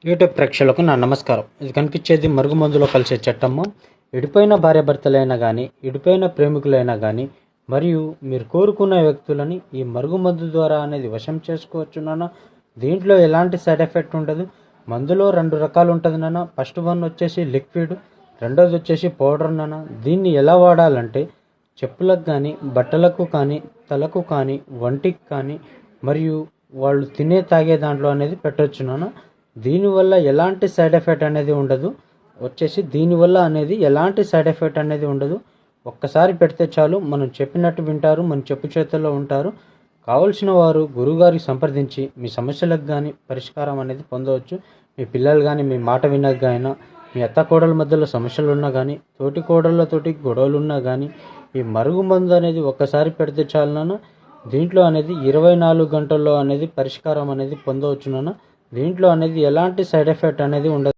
YouTube ప్రేక్షకులకు నా నమస్కారం. ఇది కనిపించేది మరుగుమందులో కలిసే చట్టము. విడిపోయిన భార్యాభర్తలైనా కానీ, విడిపోయిన ప్రేమికులైనా కానీ, మరియు మీరు కోరుకున్న వ్యక్తులని ఈ మరుగుమందు ద్వారా అనేది వశం చేసుకోవచ్చు నాన్న. దీంట్లో ఎలాంటి సైడ్ ఎఫెక్ట్ ఉండదు. మందులో 2 రకాలు ఉంటుంది నాన్న. ఫస్ట్ వన్ వచ్చేసి లిక్విడ్, రెండోది వచ్చేసి పౌడర్ నాన్న. దీన్ని ఎలా వాడాలంటే చెప్పులకు కానీ, బట్టలకు కానీ, తలకు కానీ, వంటికి కానీ, మరియు వాళ్ళు తినే తాగే దాంట్లో అనేది పెట్టొచ్చు నాన్న. దీనివల్ల ఎలాంటి సైడ్ ఎఫెక్ట్ అనేది ఉండదు. దీనివల్ల అనేది ఎలాంటి సైడ్ ఎఫెక్ట్ అనేది ఉండదు. ఒక్కసారి పెడితే చాలు, మనం చెప్పినట్టు వింటారు, మన చెప్పు చేతుల్లో ఉంటారు. కావలసిన వారు గురువుగారికి సంప్రదించి మీ సమస్యలకు కానీ పరిష్కారం అనేది పొందవచ్చు. మీ పిల్లలు కానీ మీ మాట వినకపోయినా, మీ అత్త కోడల మధ్యలో సమస్యలు ఉన్నా కానీ, తోటి కోడళ్ళతోటి గొడవలు ఉన్నా కానీ, ఈ మరుగుమందు అనేది ఒక్కసారి పెడితే చాలు నాన్న. దీంట్లో అనేది 24 గంటల్లో అనేది పరిష్కారం అనేది పొందవచ్చు నాన్న. దీంట్లో అనేది ఎలాంటి సైడ్ ఎఫెక్ట్ అనేది ఉండదు.